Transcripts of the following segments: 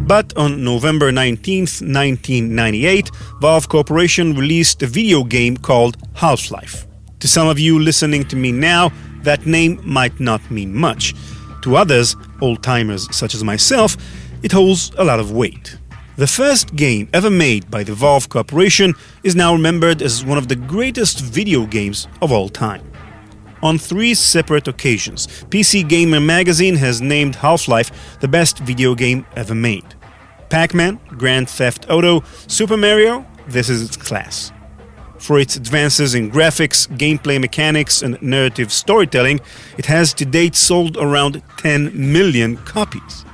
But on November 19, 1998, Valve Corporation released a video game called Half-Life. To some of you listening to me now, that name might not mean much. To others, old-timers such as myself, it holds a lot of weight. The first game ever made by the Valve Corporation is now remembered as one of the greatest video games of all time. On 3 separate occasions, PC Gamer magazine has named Half-Life the best video game ever made. Pac-Man, Grand Theft Auto, Super Mario, this is its class. For its advances in graphics, gameplay mechanics, and narrative storytelling, it has to date sold around 10 million copies.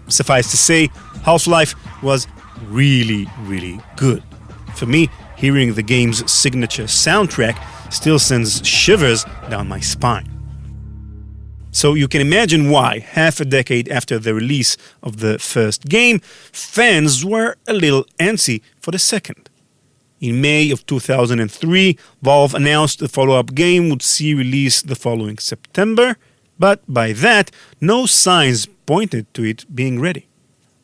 Suffice to say, Half-Life was really good. For me, hearing the game's signature soundtrack still sends shivers down my spine. So you can imagine why, half a decade after the release of the first game, fans were a little antsy for the second. In May of 2003, Valve announced the follow-up game would see release the following September, but by that, no signs pointed to it being ready.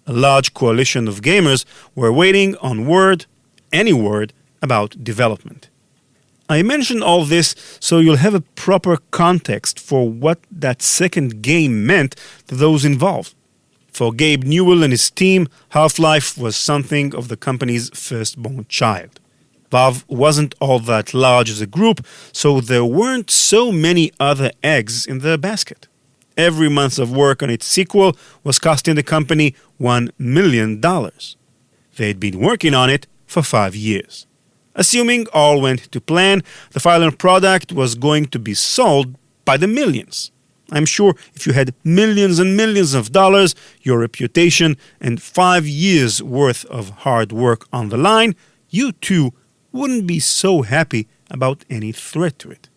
A large coalition of gamers were waiting on any word about development. I mention all this so you'll have a proper context for what that second game meant to those involved. For Gabe Newell and his team, Half-Life was something of the company's firstborn child. Valve wasn't all that large as a group, so there weren't so many other eggs in their basket. Every month of work on its sequel was costing the company $1 million. They'd been working on it for 5 years. Assuming all went to plan, the final product was going to be sold by the millions. I'm sure if you had millions and millions of dollars, your reputation, and 5 years' worth of hard work on the line, you too wouldn't be so happy about any threat to it.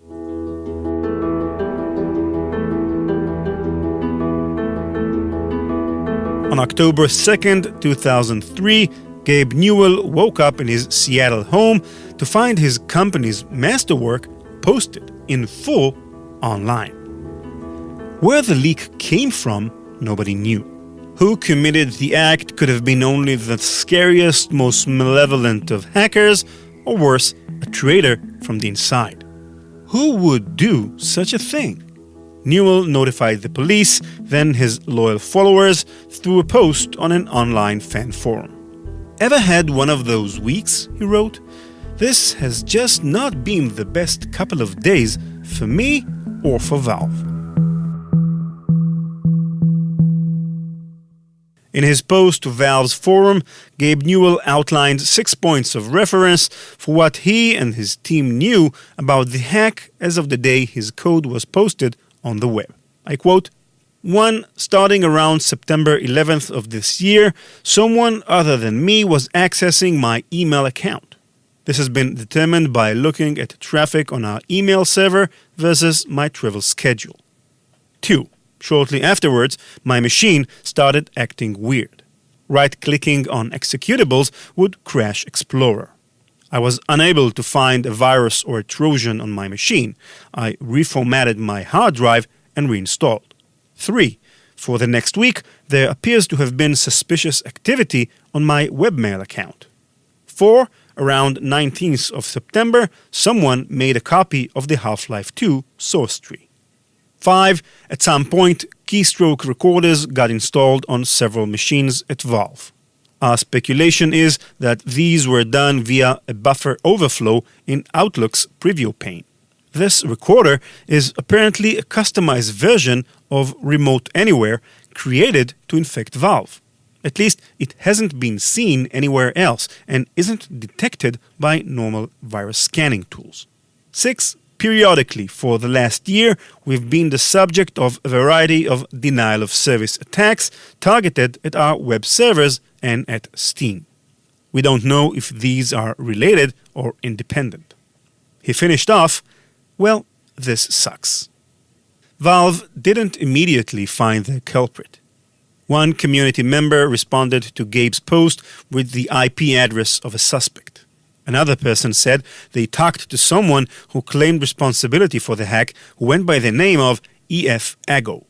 On October 2nd, 2003, Gabe Newell woke up in his Seattle home to find his company's masterwork posted in full online. Where the leak came from, nobody knew. Who committed the act could have been only the scariest, most malevolent of hackers, or worse, a traitor from the inside. Who would do such a thing? Newell notified the police, then his loyal followers, through a post on an online fan forum. Ever had one of those weeks, he wrote? This has just not been the best couple of days for me or for Valve. In his post to Valve's forum, Gabe Newell outlined 6 points of reference for what he and his team knew about the hack as of the day his code was posted on the web. I quote, 1. Starting around September 11th of this year, someone other than me was accessing my email account. This has been determined by looking at traffic on our email server versus my travel schedule. 2. Shortly afterwards, my machine started acting weird. Right-clicking on executables would crash Explorer. I was unable to find a virus or a Trojan on my machine. I reformatted my hard drive and reinstalled. 3. For the next week, there appears to have been suspicious activity on my webmail account. 4. Around 19th of September, someone made a copy of the Half-Life 2 source tree. 5. At some point, keystroke recorders got installed on several machines at Valve. Our speculation is that these were done via a buffer overflow in Outlook's preview pane. This recorder is apparently a customized version of Remote Anywhere created to infect Valve. At least it hasn't been seen anywhere else and isn't detected by normal virus scanning tools. 6. Periodically, for the last year, we've been the subject of a variety of denial-of-service attacks targeted at our web servers and at Steam. We don't know if these are related or independent. He finished off, well, this sucks. Valve didn't immediately find the culprit. One community member responded to Gabe's post with the IP address of a suspect. Another person said they talked to someone who claimed responsibility for the hack who went by the name of E.F. Ago.